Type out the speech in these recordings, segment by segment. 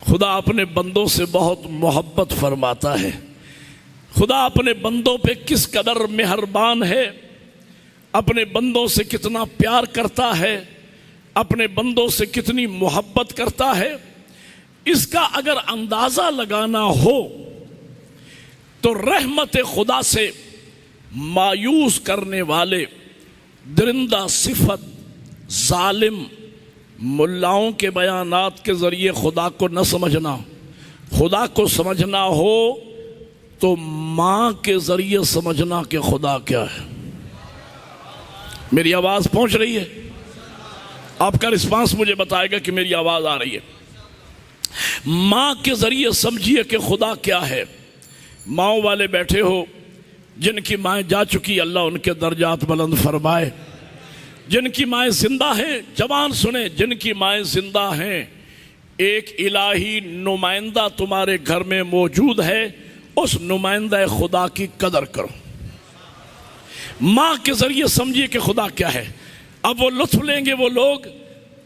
खुदा अपने बंदों से बहुत मोहब्बत फरमाता है। खुदा अपने बंदों पे किस कदर मेहरबान है, अपने बंदों से कितना प्यार करता है, अपने बंदों से कितनी मोहब्बत करता है, इसका अगर अंदाज़ा लगाना हो तो रहमत खुदा से मायूस करने वाले दरिंदा सिफत जालिम मुल्लाओं के बयानात के ज़रिए खुदा को न समझना, खुदा को समझना हो तो माँ के ज़रिए समझना कि खुदा क्या है। मेरी आवाज़ पहुँच रही है? आपका रिस्पांस मुझे बताएगा कि मेरी आवाज़ आ रही है। माँ के ज़रिए समझिए कि खुदा क्या है। माँओं वाले बैठे हो, जिनकी माएँ जा चुकी, अल्लाह उनके दर्जात बुलंद फरमाए। जिनकी माएँ जिंदा हैं, जवान सुने, जिनकी माएँ जिंदा हैं, एक इलाही नुमाइंदा तुम्हारे घर में मौजूद है, उस नुमाइंदा खुदा की कदर करो। माँ के ज़रिए समझिए कि खुदा क्या है। अब वो लुत्फ लेंगे वो लोग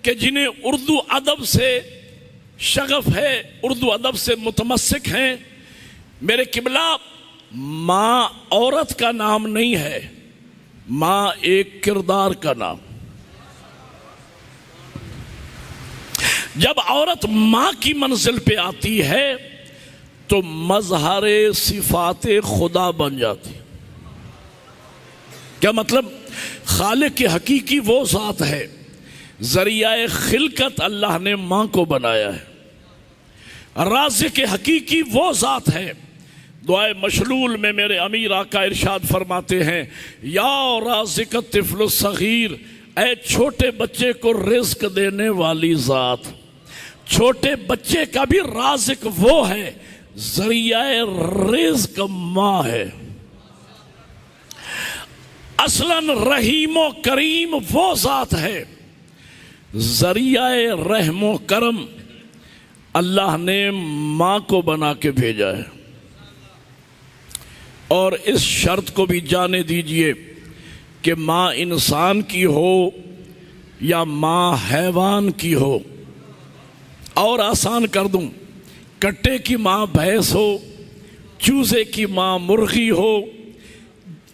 कि जिन्हें उर्दू अदब से शगफ है, उर्दू अदब से मुतमस्सिक हैं। मेरे किबला, माँ औरत का नाम नहीं है, माँ एक किरदार का नाम। जब औरत माँ की मंजिल पे आती है तो मजहरे सिफाते खुदा बन जाती। क्या मतलब? खालिक के हकीकी वो ज़ात है, ज़रिया खिलकत अल्लाह ने माँ को बनाया है। राज़िक़ के हकीकी वो ज़ात है। दुआए मशलूल में मेरे अमीर आका इरशाद फरमाते हैं, या राज़िक़ तिफ़्ल सग़ीर, ऐ छोटे बच्चे को रिज़्क़ देने वाली ज़ात। छोटे बच्चे का भी राज़िक़ वो है, ज़रिया रिज़्क़ माँ है। असलन रहीमो करीम वो ज़ात है, ज़रिया रहमो करम अल्लाह ने माँ को बना के भेजा है। और इस शर्त को भी जाने दीजिए कि माँ इंसान की हो या माँ हैवान की हो। और आसान कर दूं, कट्टे की माँ भैंस हो, चूजे की माँ मुर्गी हो,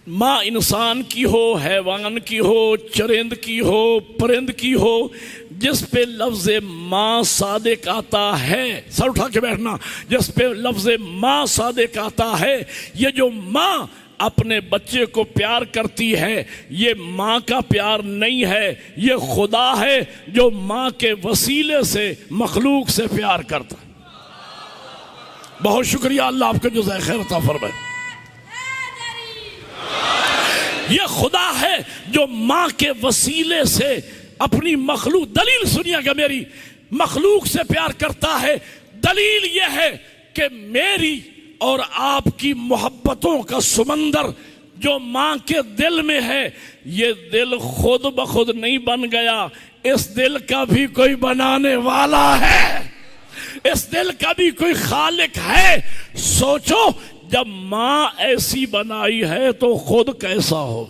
माँ इंसान की हो, हैवान की हो, चरिंद की हो, परिंद की हो, जिस पे लफ्ज़ माँ सादिक आता है, सर उठा के बैठना, जिस पे लफ्ज़ माँ सादिक आता है, ये जो माँ अपने बच्चे को प्यार करती है, ये माँ का प्यार नहीं है, ये खुदा है जो माँ के वसीले से मखलूक से प्यार करता। बहुत शुक्रिया, अल्लाह आपको जज़ाए खैर अता फरमाए। ये खुदा है जो माँ के वसीले से अपनी मखलूक, दलील सुनिएगा मेरी, मखलूक से प्यार करता है। दलील यह है कि मेरी और आपकी मोहब्बतों का समंदर जो माँ के दिल में है, ये दिल खुद ब खुद नहीं बन गया, इस दिल का भी कोई बनाने वाला है, इस दिल का भी कोई खालिक है। सोचो, जब माँ ऐसी बनाई है तो खुद कैसा हो।